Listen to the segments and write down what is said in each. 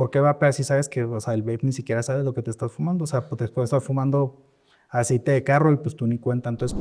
¿Por qué vapear si sabes que, o sea, el vape ni siquiera sabes lo que te estás fumando? O sea, pues te puedes estar fumando aceite de carro y pues tú ni cuenta. Entonces,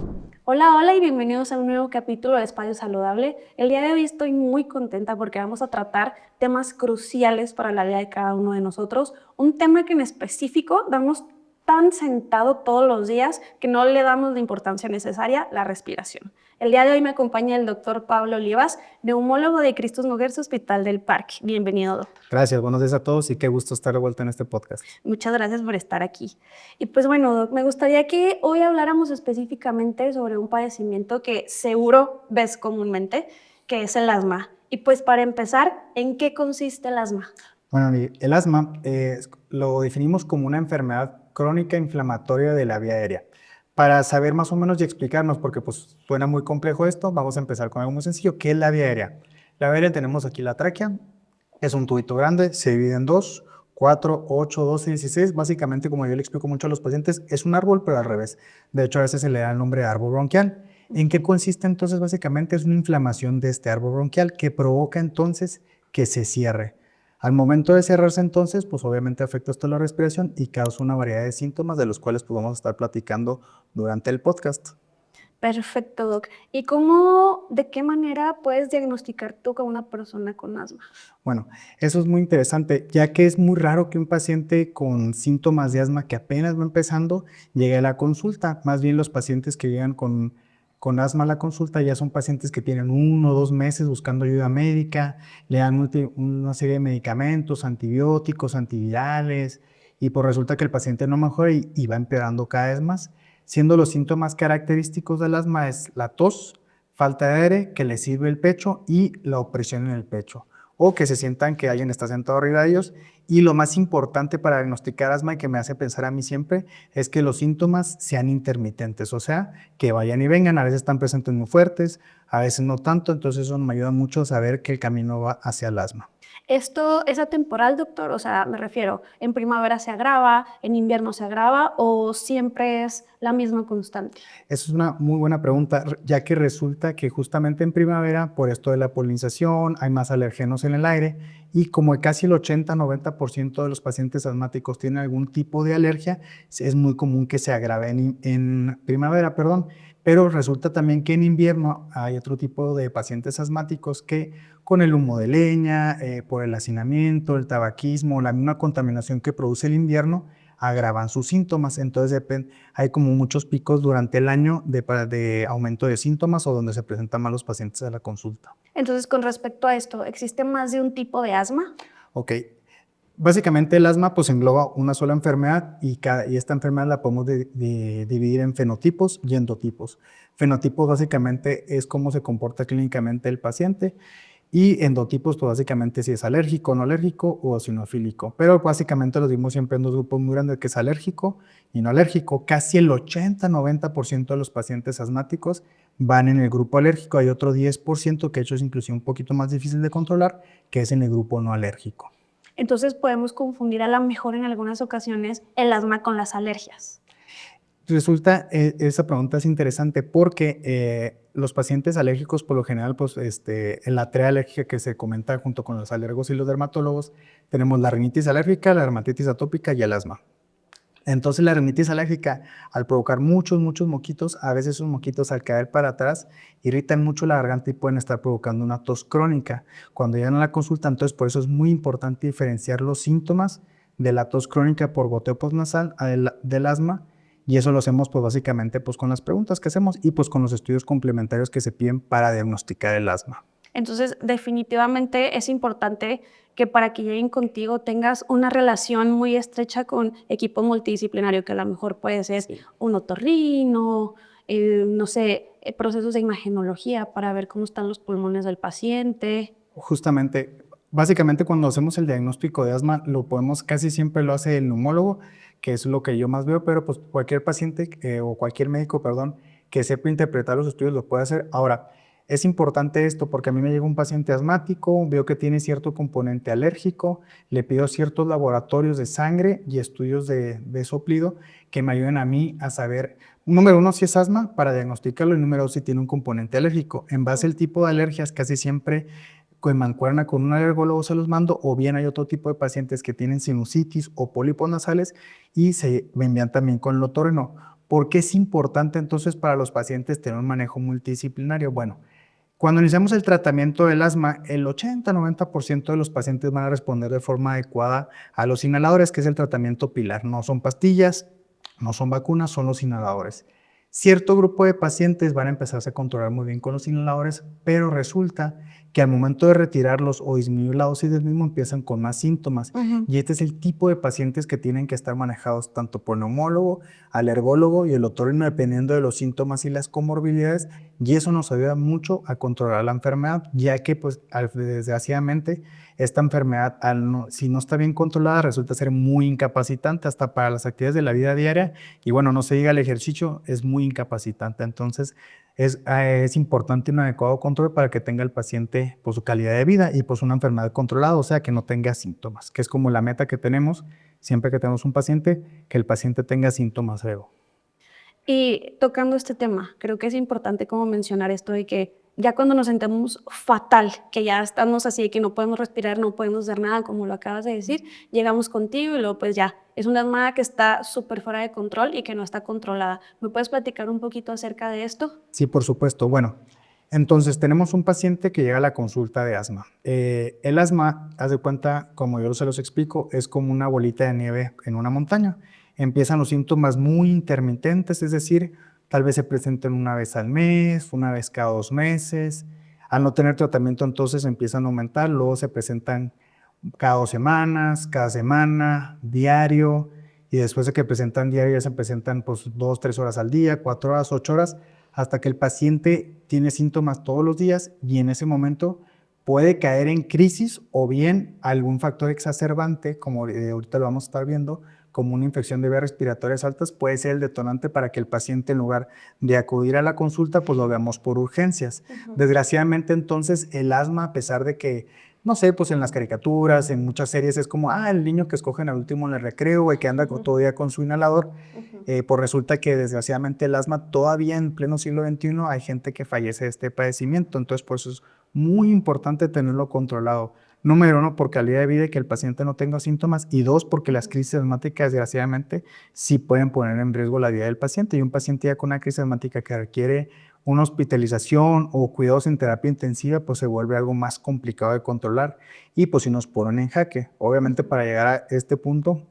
Hola, hola y bienvenidos a un nuevo capítulo de Espacio Saludable. El día de hoy estoy muy contenta porque vamos a tratar temas cruciales para la vida de cada uno de nosotros. Un tema que en específico damos tan sentado todos los días que no le damos la importancia necesaria, la respiración. El día de hoy me acompaña el doctor Pablo Olivas, neumólogo de Cristos Mujeres Hospital del Parque. Bienvenido, doc. gracias, buenos días a todos y qué gusto estar de vuelta en este podcast. Muchas gracias por estar aquí. Y pues bueno, doc, me gustaría que hoy habláramos específicamente sobre un padecimiento que seguro ves comúnmente, que es el asma. Y pues para empezar, ¿en qué consiste el asma? Bueno, el asma lo definimos como una enfermedad crónica inflamatoria de la vía aérea. Para saber más o menos y explicarnos, porque pues suena muy complejo esto, vamos a empezar con algo muy sencillo. ¿Qué es la vía aérea? La vía aérea tenemos aquí la tráquea, es un tubito grande, se divide en 2, 4, 8, 12, 16. Básicamente, como yo le explico mucho a los pacientes, es un árbol, pero al revés. De hecho, a veces se le da el nombre de árbol bronquial. ¿En qué consiste entonces? Básicamente es una inflamación de este árbol bronquial que provoca entonces que se cierre. Al momento de cerrarse entonces, pues obviamente afecta esto la respiración y causa una variedad de síntomas de los cuales pues vamos a estar platicando durante el podcast. Perfecto, doc. ¿Y cómo, de qué manera puedes diagnosticar tú con una persona con asma? Bueno, eso es muy interesante, ya que es muy raro que un paciente con síntomas de asma que apenas va empezando llegue a la consulta. Más bien los pacientes que llegan con asma a la consulta ya son pacientes que tienen 1 o 2 meses buscando ayuda médica, le dan una serie de medicamentos, antibióticos, antivirales, y pues resulta que el paciente no mejora y va empeorando cada vez más, siendo los síntomas característicos del asma es la tos, falta de aire, que le sirve el pecho y la opresión en el pecho o que se sientan que alguien está sentado arriba de ellos. Y lo más importante para diagnosticar asma y que me hace pensar a mí siempre es que los síntomas sean intermitentes, o sea, que vayan y vengan, a veces están presentes muy fuertes, a veces no tanto, entonces eso me ayuda mucho a saber que el camino va hacia el asma. ¿Esto es atemporal, doctor? O sea, me refiero, ¿en primavera se agrava, en invierno se agrava o siempre es la misma constante? Esa es una muy buena pregunta, ya que resulta que justamente en primavera, por esto de la polinización, hay más alergenos en el aire y como casi el 80-90% de los pacientes asmáticos tienen algún tipo de alergia, es muy común que se agrave en primavera, perdón. Pero resulta también que en invierno hay otro tipo de pacientes asmáticos que con el humo de leña, por el hacinamiento, el tabaquismo, la misma contaminación que produce el invierno, agravan sus síntomas. Entonces hay como muchos picos durante el año de aumento de síntomas o donde se presentan más los pacientes a la consulta. Entonces, con respecto a esto, ¿existe más de un tipo de asma? Ok, básicamente el asma pues engloba una sola enfermedad y esta enfermedad la podemos dividir en fenotipos y endotipos. Fenotipos básicamente es cómo se comporta clínicamente el paciente y endotipos pues básicamente si es alérgico, no alérgico o eosinofílico. Pero básicamente los dimos siempre en dos grupos muy grandes que es alérgico y no alérgico. Casi el 80-90% de los pacientes asmáticos van en el grupo alérgico. Hay otro 10% que de hecho es inclusive un poquito más difícil de controlar, que es en el grupo no alérgico. Entonces podemos confundir a lo mejor en algunas ocasiones el asma con las alergias. Resulta, esa pregunta es interesante porque los pacientes alérgicos, por lo general, pues en la tarea alérgica que se comenta junto con los alergos y los dermatólogos, tenemos la rinitis alérgica, la dermatitis atópica y el asma. Entonces la rinitis alérgica, al provocar muchos moquitos, a veces esos moquitos al caer para atrás irritan mucho la garganta y pueden estar provocando una tos crónica. Cuando llegan a la consulta, entonces por eso es muy importante diferenciar los síntomas de la tos crónica por goteo postnasal del asma, y eso lo hacemos pues básicamente pues con las preguntas que hacemos y pues con los estudios complementarios que se piden para diagnosticar el asma. Entonces, definitivamente es importante que para que lleguen contigo tengas una relación muy estrecha con equipo multidisciplinario, que a lo mejor puede ser un otorrino, no sé, procesos de imagenología para ver cómo están los pulmones del paciente. Justamente, básicamente cuando hacemos el diagnóstico de asma, casi siempre lo hace el neumólogo, que es lo que yo más veo, pero pues cualquier paciente o cualquier médico, perdón, que sepa interpretar los estudios lo puede hacer. Ahora, es importante esto porque a mí me llega un paciente asmático, veo que tiene cierto componente alérgico, le pido ciertos laboratorios de sangre y estudios de soplido que me ayuden a mí a saber, número uno, si es asma para diagnosticarlo y número dos, si tiene un componente alérgico. En base al tipo de alergias, casi siempre con mancuerna con un alergólogo se los mando, o bien hay otro tipo de pacientes que tienen sinusitis o pólipos nasales y se me envían también con el otorrino. ¿Por qué es importante entonces para los pacientes tener un manejo multidisciplinario? Bueno, cuando iniciamos el tratamiento del asma, el 80-90% de los pacientes van a responder de forma adecuada a los inhaladores, que es el tratamiento pilar. No son pastillas, no son vacunas, son los inhaladores. Cierto grupo de pacientes van a empezarse a controlar muy bien con los inhaladores, pero resulta que al momento de retirarlos o disminuir la dosis del mismo empiezan con más síntomas. Ujú. Y este es el tipo de pacientes que tienen que estar manejados tanto por neumólogo, alergólogo y el otorrino, dependiendo de los síntomas y las comorbilidades. Y eso nos ayuda mucho a controlar la enfermedad, ya que pues desgraciadamente esta enfermedad, si no está bien controlada, resulta ser muy incapacitante hasta para las actividades de la vida diaria. Y bueno, no se diga el ejercicio, es muy incapacitante. Entonces es importante un adecuado control para que tenga el paciente pues, su calidad de vida y pues una enfermedad controlada, o sea, que no tenga síntomas, que es como la meta que tenemos siempre que tenemos un paciente, que el paciente tenga síntomas luego. Y tocando este tema, creo que es importante como mencionar esto de que ya cuando nos sentemos fatal, que ya estamos así, de que no podemos respirar, no podemos hacer nada, como lo acabas de decir, llegamos contigo y luego pues ya, es una asma que está súper fuera de control y que no está controlada. ¿Me puedes platicar un poquito acerca de esto? Sí, por supuesto. Bueno, entonces tenemos un paciente que llega a la consulta de asma. El asma, haz de cuenta, como yo se los explico, es como una bolita de nieve en una montaña. Empiezan los síntomas muy intermitentes, es decir, tal vez se presenten una vez al mes, una vez cada 2 meses. Al no tener tratamiento, entonces empiezan a aumentar, luego se presentan cada 2 semanas, cada semana, diario, y después de que presentan diario ya se presentan pues 2, 3 horas al día, 4 horas, 8 horas, hasta que el paciente tiene síntomas todos los días y en ese momento puede caer en crisis o bien algún factor exacerbante, como ahorita lo vamos a estar viendo, como una infección de vías respiratorias altas, puede ser el detonante para que el paciente, en lugar de acudir a la consulta, pues lo veamos por urgencias. Desgraciadamente, entonces, el asma, a pesar de que, no sé, pues en las caricaturas, en muchas series, es como, el niño que escogen al último en el recreo y que anda todo el día con su inhalador, pues resulta que desgraciadamente el asma todavía en pleno siglo XXI hay gente que fallece de este padecimiento, entonces por eso es muy importante tenerlo controlado. Número uno, por calidad de vida y que el paciente no tenga síntomas, y dos, porque las crisis asmáticas desgraciadamente sí pueden poner en riesgo la vida del paciente, y un paciente ya con una crisis asmática que requiere una hospitalización o cuidados en terapia intensiva, pues se vuelve algo más complicado de controlar y pues si nos ponen en jaque. Obviamente para llegar a este punto,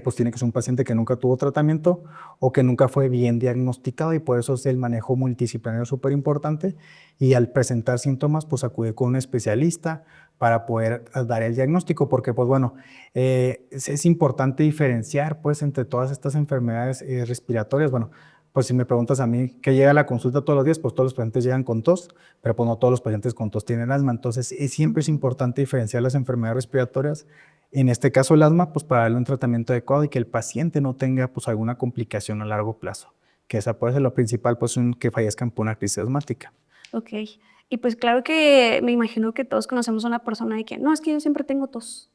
pues tiene que ser un paciente que nunca tuvo tratamiento o que nunca fue bien diagnosticado y por eso es el manejo multidisciplinario súper importante y al presentar síntomas pues acude con un especialista para poder dar el diagnóstico porque pues bueno, es importante diferenciar pues entre todas estas enfermedades respiratorias. Bueno, pues si me preguntas a mí qué llega a la consulta todos los días, pues todos los pacientes llegan con tos, pero pues no todos los pacientes con tos tienen asma, entonces siempre es importante diferenciar las enfermedades respiratorias, en este caso el asma, pues para darle un tratamiento adecuado y que el paciente no tenga pues alguna complicación a largo plazo, que esa puede ser lo principal, pues que fallezcan por una crisis asmática. Ok. Y pues claro que me imagino que todos conocemos a una persona de que, no, es que yo siempre tengo tos.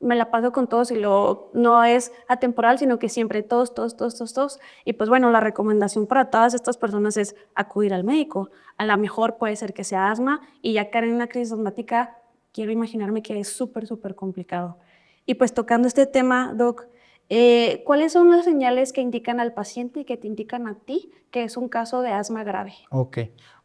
Me la paso con tos y no es atemporal, sino que siempre tos, tos, tos, tos, tos. Y pues bueno, la recomendación para todas estas personas es acudir al médico. A lo mejor puede ser que sea asma y ya caer en una crisis asmática, quiero imaginarme que es súper, súper complicado. Y pues tocando este tema, Doc, ¿cuáles son las señales que indican al paciente y que te indican a ti que es un caso de asma grave? Ok,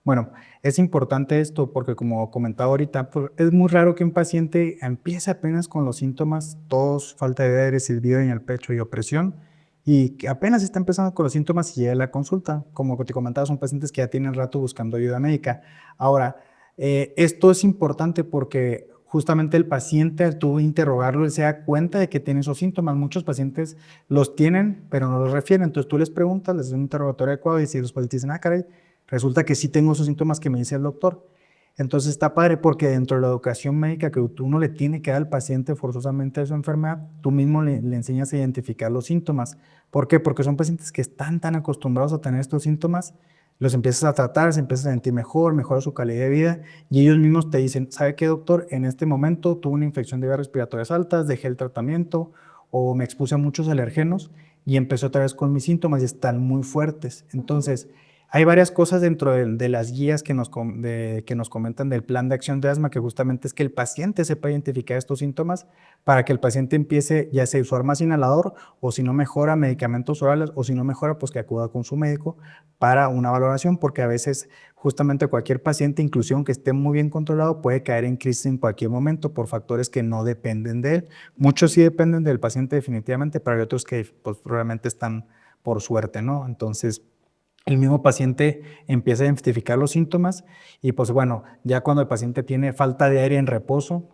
bueno, es importante esto porque como comentaba ahorita, pues, es muy raro que un paciente empiece apenas con los síntomas, tos, falta de aire, silbido en el pecho y opresión, y que apenas está empezando con los síntomas y llega a la consulta. Como te comentaba, son pacientes que ya tienen rato buscando ayuda médica. Ahora, esto es importante porque justamente el paciente, al tú interrogarlo, él se da cuenta de que tiene esos síntomas. Muchos pacientes los tienen, pero no los refieren. Entonces tú les preguntas, les das un interrogatorio adecuado y si los pacientes dicen, caray, resulta que sí tengo esos síntomas que me dice el doctor. Entonces está padre porque dentro de la educación médica que uno le tiene que dar al paciente forzosamente de su enfermedad, tú mismo le enseñas a identificar los síntomas. ¿Por qué? Porque son pacientes que están tan acostumbrados a tener estos síntomas, los empiezas a tratar, se empiezan a sentir mejor, mejora su calidad de vida y ellos mismos te dicen, ¿sabe qué, doctor? En este momento tuve una infección de vías respiratorias altas, dejé el tratamiento o me expuse a muchos alergenos y empecé otra vez con mis síntomas y están muy fuertes. Entonces, Hay varias cosas dentro de las guías que nos comentan del plan de acción de asma, que justamente es que el paciente sepa identificar estos síntomas para que el paciente empiece ya sea a usar más inhalador o si no mejora medicamentos orales o si no mejora pues que acuda con su médico para una valoración, porque a veces justamente cualquier paciente, inclusive aunque esté muy bien controlado, puede caer en crisis en cualquier momento por factores que no dependen de él. Muchos sí dependen del paciente definitivamente, pero hay otros que pues probablemente están por suerte, ¿no? Entonces, el mismo paciente empieza a identificar los síntomas y pues bueno, ya cuando el paciente tiene falta de aire en reposo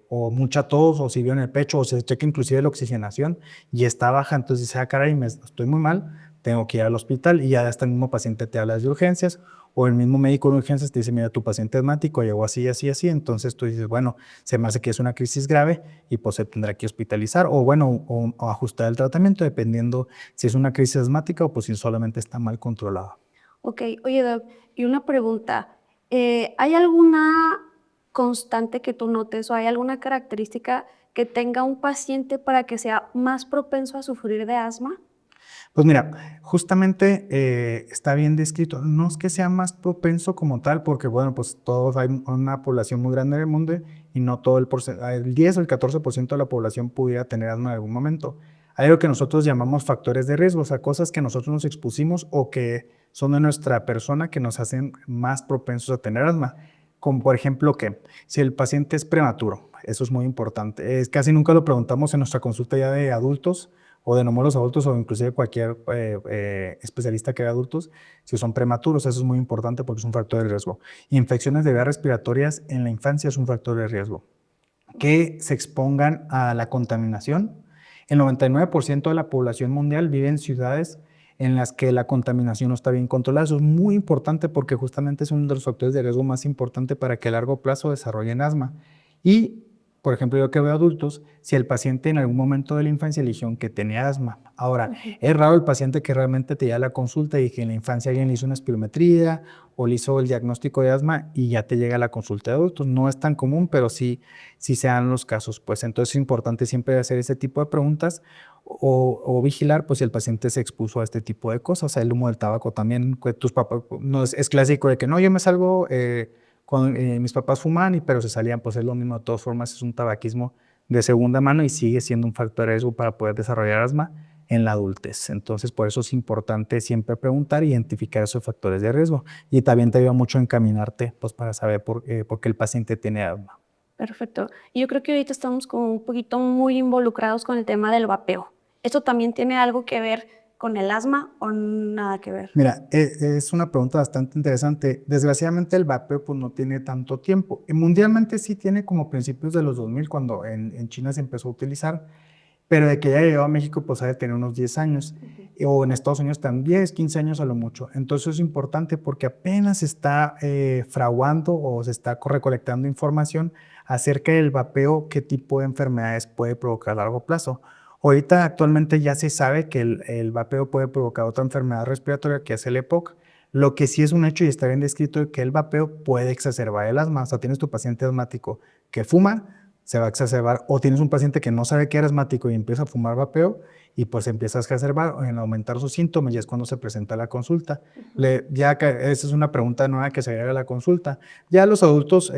o mucha tos o silicio en el pecho o se checa inclusive la oxigenación y está baja, entonces dice, ah, caray, estoy muy mal, tengo que ir al hospital y ya hasta el mismo paciente te habla de urgencias o el mismo médico de urgencias te dice, mira, tu paciente asmático llegó así, así, así, entonces tú dices, bueno, se me hace que es una crisis grave y pues se tendrá que hospitalizar o bueno, o ajustar el tratamiento dependiendo si es una crisis asmática o pues si solamente está mal controlada. Ok, oye Doc, y una pregunta, ¿hay alguna constante que tú notes o hay alguna característica que tenga un paciente para que sea más propenso a sufrir de asma? Pues mira, justamente está bien descrito. No es que sea más propenso como tal, porque bueno, pues todos hay una población muy grande en el mundo y no todo el 10 o el 14% de la población pudiera tener asma en algún momento. Hay algo que nosotros llamamos factores de riesgo, o sea, cosas que nosotros nos expusimos o que son de nuestra persona que nos hacen más propensos a tener asma. Como por ejemplo que si el paciente es prematuro, eso es muy importante. Casi nunca lo preguntamos en nuestra consulta ya de adultos o de neumólogos adultos o inclusive cualquier especialista que vea adultos, si son prematuros, eso es muy importante porque es un factor de riesgo. Infecciones de vías respiratorias en la infancia es un factor de riesgo. Que se expongan a la contaminación. El 99% de la población mundial vive en ciudades en las que la contaminación no está bien controlada. Eso es muy importante porque justamente es uno de los factores de riesgo más importantes para que a largo plazo desarrollen asma. Y, por ejemplo, yo que veo adultos, si el paciente en algún momento de la infancia eligió que tenía asma. Ahora, Ujú. es raro el paciente que realmente te llega a la consulta y que en la infancia alguien le hizo una espirometría o le hizo el diagnóstico de asma y ya te llega a la consulta de adultos. No es tan común, pero sí se dan los casos. Pues entonces es importante siempre hacer ese tipo de preguntas o vigilar pues si el paciente se expuso a este tipo de cosas. O sea, el humo del tabaco también, que tus papás, no es clásico de que no, yo me salgo mis papás fuman, pero se salían, pues es lo mismo, de todas formas es un tabaquismo de segunda mano y sigue siendo un factor de riesgo para poder desarrollar asma en la adultez. Entonces, por eso es importante siempre preguntar e identificar esos factores de riesgo. Y también te ayuda mucho encaminarte pues, para saber por qué el paciente tiene asma. Perfecto. Y yo creo que ahorita estamos como un poquito muy involucrados con el tema del vapeo. ¿Esto también tiene algo que ver con el asma o nada que ver? Mira, es una pregunta bastante interesante. Desgraciadamente el vapeo pues, no tiene tanto tiempo. Y mundialmente sí tiene como principios de los 2000 cuando en China se empezó a utilizar, pero de que ya llegó a México pues ha de tener unos 10 años. Ujú. O en Estados Unidos también 10, 15 años a lo mucho. Entonces es importante porque apenas se está fraguando o se está recolectando información acerca del vapeo, qué tipo de enfermedades puede provocar a largo plazo. Ahorita actualmente ya se sabe que el vapeo puede provocar otra enfermedad respiratoria que es el EPOC. Lo que sí es un hecho y está bien descrito es que el vapeo puede exacerbar el asma. O sea, tienes tu paciente asmático que fuma, se va a exacerbar, o tienes un paciente que no sabe que era asmático y empieza a fumar vapeo y pues empieza a exacerbar o en aumentar sus síntomas y es cuando se presenta la consulta. Ujú. Ya que esa es una pregunta nueva que se agrega a la consulta. Ya a los adultos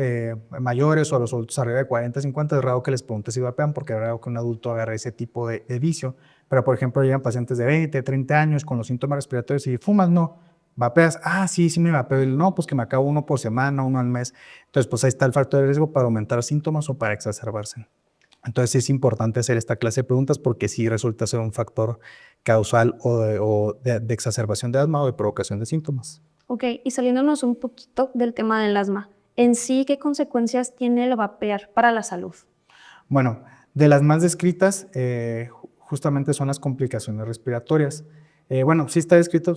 mayores o a los adultos arriba de 40, 50 es raro que les pregunte si vapean porque es raro que un adulto agarre ese tipo de vicio. Pero por ejemplo llegan pacientes de 20, 30 años con los síntomas respiratorios y fumas, no. ¿Vapeas? Ah, sí, sí me vapeo. No, pues que me acabo uno por semana, uno al mes. Entonces, pues ahí está el factor de riesgo para aumentar síntomas o para exacerbarse. Entonces, sí es importante hacer esta clase de preguntas porque sí resulta ser un factor causal o de exacerbación de asma o de provocación de síntomas. Ok, y saliéndonos un poquito del tema del asma, en sí, ¿qué consecuencias tiene el vapear para la salud? Bueno, de las más descritas, justamente son las complicaciones respiratorias. Bueno, sí está descrito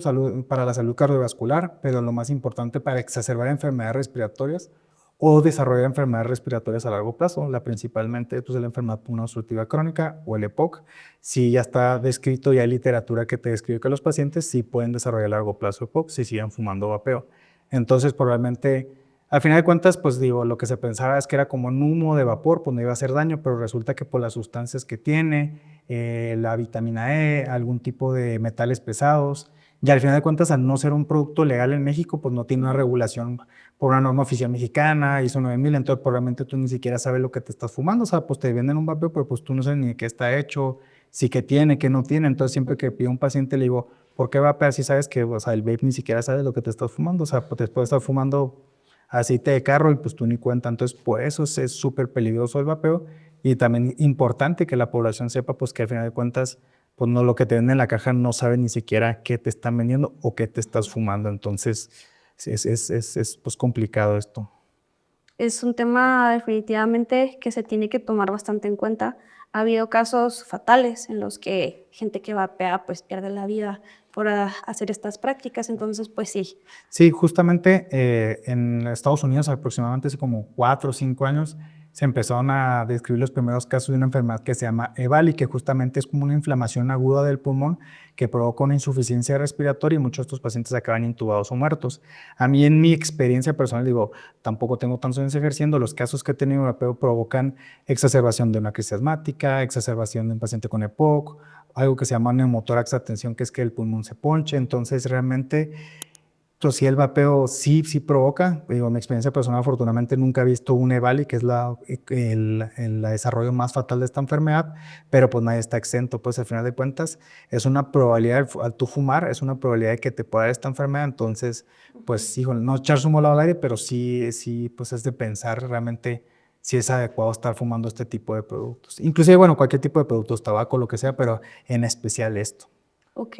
para la salud cardiovascular, pero lo más importante para exacerbar enfermedades respiratorias o desarrollar enfermedades respiratorias a largo plazo, principalmente pues, la enfermedad pulmonar obstructiva crónica o el EPOC. Sí ya está descrito, ya hay literatura que te describe que los pacientes sí pueden desarrollar a largo plazo EPOC si siguen fumando vapeo. Entonces, probablemente al final de cuentas, pues digo, lo que se pensaba es que era como un humo de vapor, pues no iba a hacer daño, pero resulta que por las sustancias que tiene, la vitamina E, algún tipo de metales pesados, Y al final de cuentas, al no ser un producto legal en México, pues no tiene una regulación por una norma oficial mexicana, ISO 9000, entonces probablemente tú ni siquiera sabes lo que te estás fumando, o sea, pues te venden un vapeo, pero pues tú no sabes ni de qué está hecho, si que tiene, que no tiene. Entonces siempre que pido a un paciente le digo, ¿por qué vapear si sabes que, o sea, el vape ni siquiera sabes lo que te estás fumando? O sea, pues te puede estar fumando aceite de carro y pues tú ni cuenta. Entonces, por eso es súper peligroso el vapeo, y también importante que la población sepa pues que al final de cuentas, pues no, lo que te venden en la caja no sabe ni siquiera qué te están vendiendo o qué te estás fumando. Entonces, es pues complicado esto. Es un tema definitivamente que se tiene que tomar bastante en cuenta. Ha habido casos fatales en los que gente que vapea pues pierde la vida por hacer estas prácticas, entonces pues sí. Sí, justamente en Estados Unidos aproximadamente hace como 4 o 5 años se empezaron a describir los primeros casos de una enfermedad que se llama EVAL y que justamente es como una inflamación aguda del pulmón que provoca una insuficiencia respiratoria y muchos de estos pacientes acaban intubados o muertos. A mí en mi experiencia personal, digo, tampoco tengo tantos años ejerciendo, los casos que he tenido vapeo provocan exacerbación de una crisis asmática, exacerbación de un paciente con EPOC, algo que se llama neumotórax a tensión, que es que el pulmón se ponche. Entonces realmente pues sí, el vapeo sí provoca. Digo, en mi experiencia personal, afortunadamente nunca he visto un EVALI, que es el desarrollo más fatal de esta enfermedad, pero pues nadie está exento. Pues al final de cuentas, es una probabilidad, al tú fumar, es una probabilidad de que te pueda dar esta enfermedad. Entonces, pues, híjole, no echarse un volado al aire, pero sí, pues es de pensar realmente si es adecuado estar fumando este tipo de productos. Inclusive, bueno, cualquier tipo de productos, tabaco, lo que sea, pero en especial esto. Ok.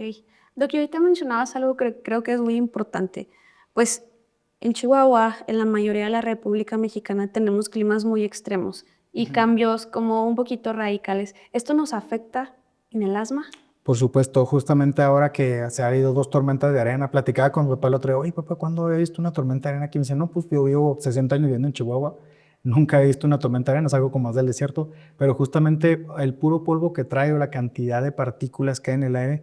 Doc, y ahorita mencionabas algo que creo que es muy importante. Pues en Chihuahua, en la mayoría de la República Mexicana, tenemos climas muy extremos y cambios como un poquito radicales. ¿Esto nos afecta en el asma? Por supuesto, justamente ahora que se ha habido 2 tormentas de arena, platicaba con mi papá el otro día, oye papá, ¿cuándo he visto una tormenta de arena aquí? Me dice, no, pues yo vivo 60 años viviendo en Chihuahua, nunca he visto una tormenta de arena, es algo como más del desierto, pero justamente el puro polvo que trae o la cantidad de partículas que hay en el aire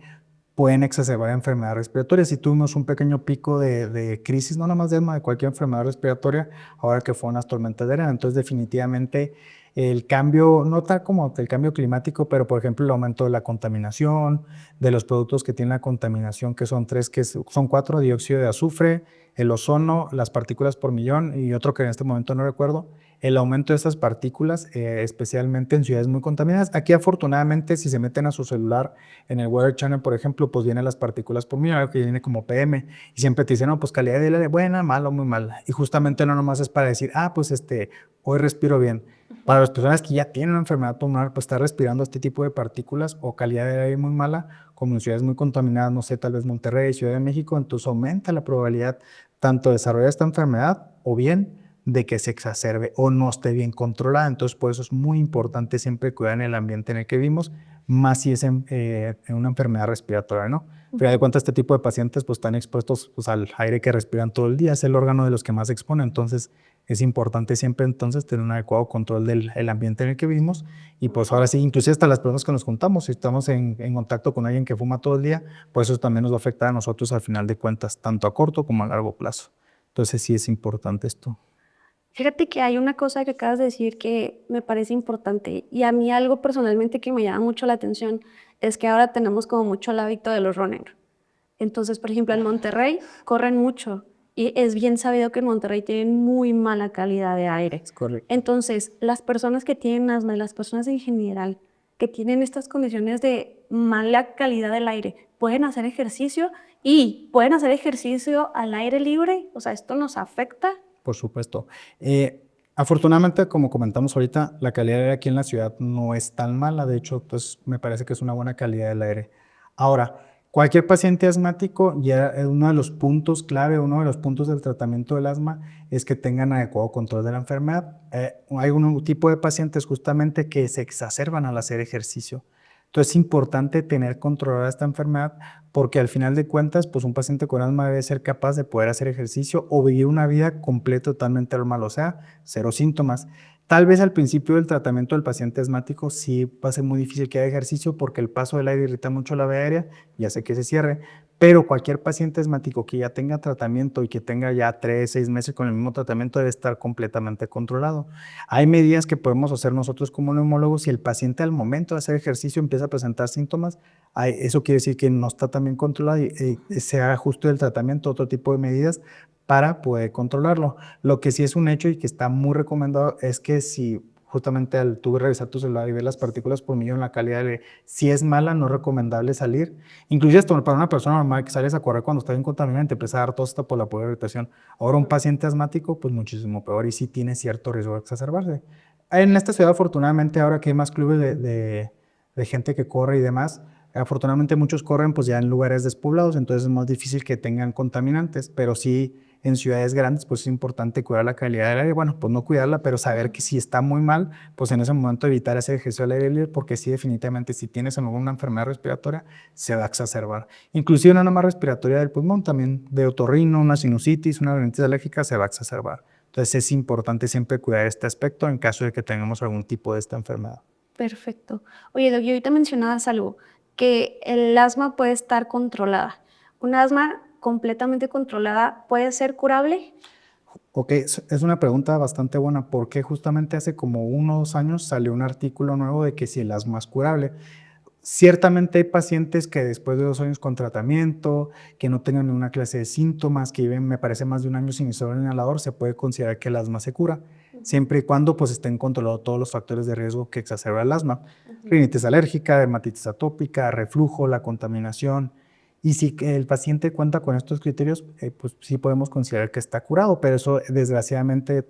pueden exacerbar enfermedades respiratorias. Si tuvimos un pequeño pico de crisis, no nada más de asma, de cualquier enfermedad respiratoria, ahora que fueron las tormentas de arena. Entonces, definitivamente, el cambio, no tal como el cambio climático, pero por ejemplo, el aumento de la contaminación, de los productos que tienen la contaminación, que son 3, que son 4: dióxido de azufre, el ozono, las partículas por millón y otro que en este momento no recuerdo. El aumento de estas partículas, especialmente en ciudades muy contaminadas. Aquí, afortunadamente, si se meten a su celular en el Weather Channel, por ejemplo, pues vienen las partículas por millón, que viene como PM, y siempre te dicen, no, pues calidad del aire buena, mala o muy mala. Y justamente no nomás es para decir, pues hoy respiro bien. Para las personas que ya tienen una enfermedad pulmonar, pues estar respirando este tipo de partículas o calidad de aire muy mala, como en ciudades muy contaminadas, no sé, tal vez Monterrey, Ciudad de México, entonces aumenta la probabilidad tanto de desarrollar esta enfermedad o bien de que se exacerbe o no esté bien controlada. Entonces, por eso es muy importante siempre cuidar en el ambiente en el que vivimos, más si es en una enfermedad respiratoria, ¿no? Al final de cuentas, este tipo de pacientes pues están expuestos pues, al aire que respiran todo el día, es el órgano de los que más se expone. Entonces, es importante siempre entonces tener un adecuado control del ambiente en el que vivimos. Y pues ahora sí, inclusive hasta las personas que nos juntamos, si estamos en contacto con alguien que fuma todo el día, pues eso también nos va a afectar a nosotros al final de cuentas, tanto a corto como a largo plazo. Entonces, sí es importante esto. Fíjate que hay una cosa que acabas de decir que me parece importante y a mí algo personalmente que me llama mucho la atención es que ahora tenemos como mucho el hábito de los runners. Entonces, por ejemplo, en Monterrey corren mucho y es bien sabido que en Monterrey tienen muy mala calidad de aire. Es correcto. Entonces, las personas que tienen asma y las personas en general que tienen estas condiciones de mala calidad del aire pueden hacer ejercicio y pueden hacer ejercicio al aire libre. O sea, esto nos afecta. Por supuesto. Afortunadamente, como comentamos ahorita, la calidad del aire aquí en la ciudad no es tan mala. De hecho, pues me parece que es una buena calidad del aire. Ahora, cualquier paciente asmático, ya uno de los puntos clave, uno de los puntos del tratamiento del asma es que tengan adecuado control de la enfermedad. Hay un tipo de pacientes justamente que se exacerban al hacer ejercicio. Entonces es importante tener controlada esta enfermedad porque al final de cuentas, pues un paciente con asma debe ser capaz de poder hacer ejercicio o vivir una vida completa totalmente normal, o sea, 0 síntomas. Tal vez al principio del tratamiento del paciente asmático sí va a ser muy difícil que haga ejercicio porque el paso del aire irrita mucho la vía aérea y hace que se cierre, pero cualquier paciente asmático que ya tenga tratamiento y que tenga ya 3, 6 meses con el mismo tratamiento debe estar completamente controlado. Hay medidas que podemos hacer nosotros como neumólogos. Si el paciente al momento de hacer ejercicio empieza a presentar síntomas, eso quiere decir que no está tan bien controlado y se haga justo el tratamiento, otro tipo de medidas para poder controlarlo. Lo que sí es un hecho y que está muy recomendado es que si justamente al tú revisar tu celular y ver las partículas por millón, la calidad de si es mala, no es recomendable salir. Incluso esto para una persona normal que sales a correr cuando está bien contaminada, te empieza a dar tos hasta por la pura irritación. Ahora un paciente asmático, pues muchísimo peor y sí tiene cierto riesgo de exacerbarse. En esta ciudad, afortunadamente, ahora que hay más clubes de gente que corre y demás, afortunadamente muchos corren pues ya en lugares despoblados, entonces es más difícil que tengan contaminantes, pero sí en ciudades grandes pues es importante cuidar la calidad del aire, bueno, pues no cuidarla, pero saber que si está muy mal, pues en ese momento evitar hacer ejercicio al aire libre, porque sí definitivamente si tienes alguna enfermedad respiratoria se va a exacerbar. Inclusive no nomás respiratoria del pulmón, también de otorrino, una sinusitis, una rinitis alérgica se va a exacerbar. Entonces es importante siempre cuidar este aspecto en caso de que tengamos algún tipo de esta enfermedad. Perfecto. Oye, Doc, y ahorita mencionabas algo, que el asma puede estar controlada. ¿Un asma completamente controlada puede ser curable? Ok, es una pregunta bastante buena porque justamente hace como 1 o 2 años salió un artículo nuevo de que si el asma es curable. Ciertamente hay pacientes que después de 2 años con tratamiento, que no tengan ninguna clase de síntomas, que viven, me parece, más de un año sin usar un inhalador, se puede considerar que el asma se cura, siempre y cuando pues estén controlados todos los factores de riesgo que exacerba el asma. Rinitis alérgica, dermatitis atópica, reflujo, la contaminación. Y si el paciente cuenta con estos criterios, pues sí podemos considerar que está curado, pero eso desgraciadamente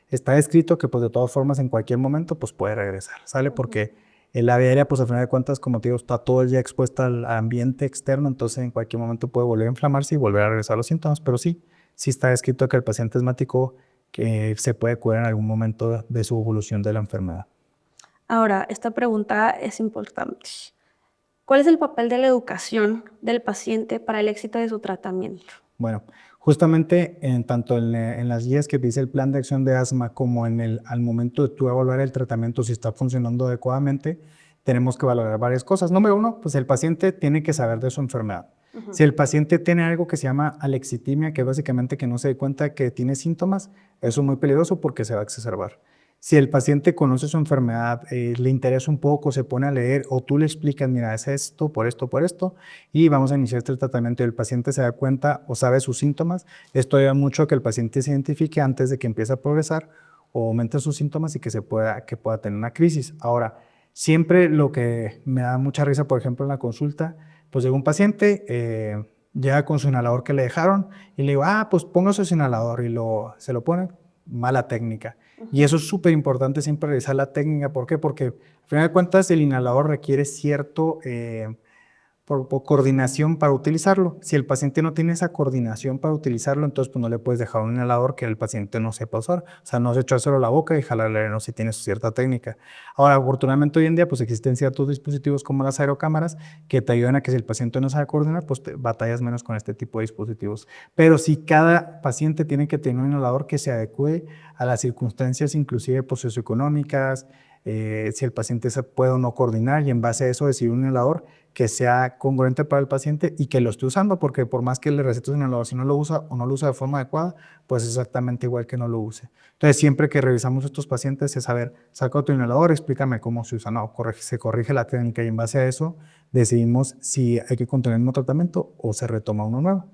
está escrito que pues de todas formas en cualquier momento pues puede regresar, ¿sale? Porque el ave aérea, pues al final de cuentas, como te digo, está todo el día expuesta al ambiente externo, entonces en cualquier momento puede volver a inflamarse y volver a regresar los síntomas, pero sí, sí está escrito que el paciente asmático que se puede curar en algún momento de su evolución de la enfermedad. Ahora, esta pregunta es importante. ¿Cuál es el papel de la educación del paciente para el éxito de su tratamiento? Bueno, justamente tanto en las guías que dice el plan de acción de asma como al momento de tú evaluar el tratamiento si está funcionando adecuadamente, tenemos que valorar varias cosas. Número uno, pues el paciente tiene que saber de su enfermedad. Si el paciente tiene algo que se llama alexitimia, que es básicamente que no se dé cuenta que tiene síntomas, eso es muy peligroso porque se va a exacerbar. Si el paciente conoce su enfermedad, le interesa un poco, se pone a leer o tú le explicas, mira, es esto, por esto, y vamos a iniciar este tratamiento y el paciente se da cuenta o sabe sus síntomas, esto ayuda mucho a que el paciente se identifique antes de que empiece a progresar o aumente sus síntomas y que pueda tener una crisis. Ahora, siempre lo que me da mucha risa, por ejemplo, en la consulta, pues llega un paciente, llega con su inhalador que le dejaron y le digo, pues póngase su inhalador y se lo pone, mala técnica. Y eso es súper importante siempre revisar la técnica. ¿Por qué? Porque al final de cuentas el inhalador requiere cierto por coordinación para utilizarlo. Si el paciente no tiene esa coordinación para utilizarlo, entonces pues no le puedes dejar un inhalador que el paciente no sepa usar. O sea, no es echárselo a la boca y jalarle, no, si tiene cierta técnica. Ahora, afortunadamente hoy en día pues existen ciertos dispositivos como las aerocámaras que te ayudan a que si el paciente no sabe coordinar, pues batallas menos con este tipo de dispositivos. Pero sí, cada paciente tiene que tener un inhalador que se adecue a las circunstancias inclusive pues, socioeconómicas, si el paciente se puede o no coordinar y en base a eso decidir un inhalador que sea congruente para el paciente y que lo esté usando, porque por más que le recetes un inhalador, si no lo usa o no lo usa de forma adecuada, pues es exactamente igual que no lo use. Entonces, siempre que revisamos estos pacientes es saber, saca tu inhalador, explícame cómo se usa. No, se corrige la técnica y en base a eso decidimos si hay que continuar el mismo tratamiento o se retoma uno nuevo.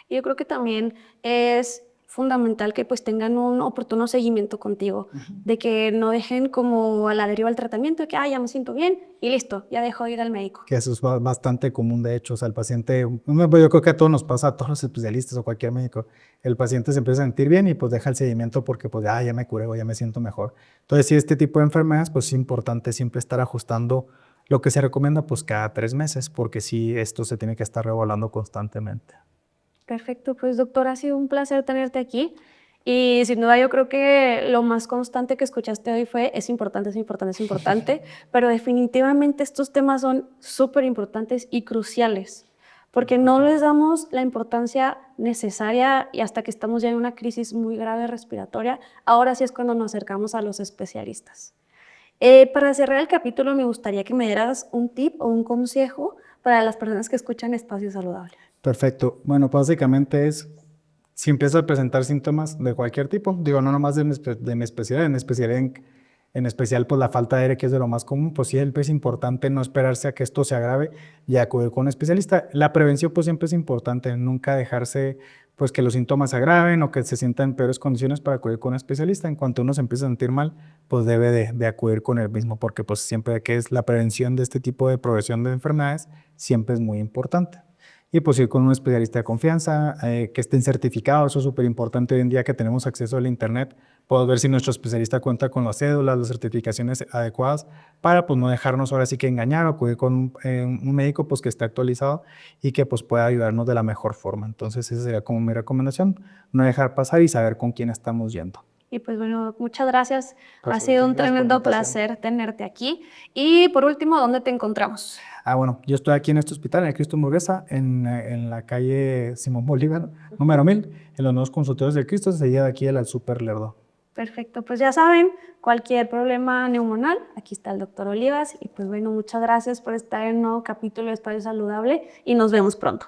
Y yo creo que también es fundamental que pues tengan un oportuno seguimiento contigo, de que no dejen como a la deriva el tratamiento, de que ya me siento bien y listo, ya dejo de ir al médico. Que eso es bastante común, de hecho, o sea, el paciente, yo creo que a todos nos pasa, a todos los especialistas o cualquier médico, el paciente se empieza a sentir bien y pues deja el seguimiento porque pues ya me curé o ya me siento mejor. Entonces, si este tipo de enfermedades, pues es importante siempre estar ajustando lo que se recomienda pues cada 3 meses, porque sí, esto se tiene que estar revolando constantemente. Perfecto, pues doctor, ha sido un placer tenerte aquí y sin duda yo creo que lo más constante que escuchaste hoy fue es importante, es importante, es importante, pero definitivamente estos temas son súper importantes y cruciales porque no les damos la importancia necesaria y hasta que estamos ya en una crisis muy grave respiratoria, ahora sí es cuando nos acercamos a los especialistas. Para cerrar el capítulo me gustaría que me dieras un tip o un consejo para las personas que escuchan Espacio Saludable? Perfecto. Bueno, básicamente es, si empieza a presentar síntomas de cualquier tipo, digo, no nomás de mi especialidad, en especial pues la falta de aire, que es de lo más común, pues sí, es importante no esperarse a que esto se agrave y acudir con un especialista. La prevención pues siempre es importante, nunca dejarse pues que los síntomas se agraven o que se sientan en peores condiciones para acudir con un especialista. En cuanto uno se empieza a sentir mal, pues debe de acudir con él mismo, porque pues siempre que es la prevención de este tipo de progresión de enfermedades, siempre es muy importante. Y pues ir con un especialista de confianza, que estén certificados, eso es súper importante hoy en día que tenemos acceso al internet. Podemos ver si nuestro especialista cuenta con las cédulas, las certificaciones adecuadas para pues no dejarnos ahora sí que engañar o acudir con un médico pues que esté actualizado y que pues pueda ayudarnos de la mejor forma. Entonces esa sería como mi recomendación, no dejar pasar y saber con quién estamos yendo. Y pues bueno, muchas gracias. Ha Perfecto, sido un gracias por la tremendo invitación. placer tenerte aquí. Y por último, ¿dónde te encontramos? Bueno, yo estoy aquí en este hospital, en el Cristo Hamburguesa, en la calle Simón Bolívar, número 1000, en los nuevos consultorios del Cristo, seguida de aquí al Super Lerdo. Perfecto, pues ya saben, cualquier problema neumonal, aquí está el doctor Olivas. Y pues bueno, muchas gracias por estar en un nuevo capítulo de Espacio Saludable y nos vemos pronto.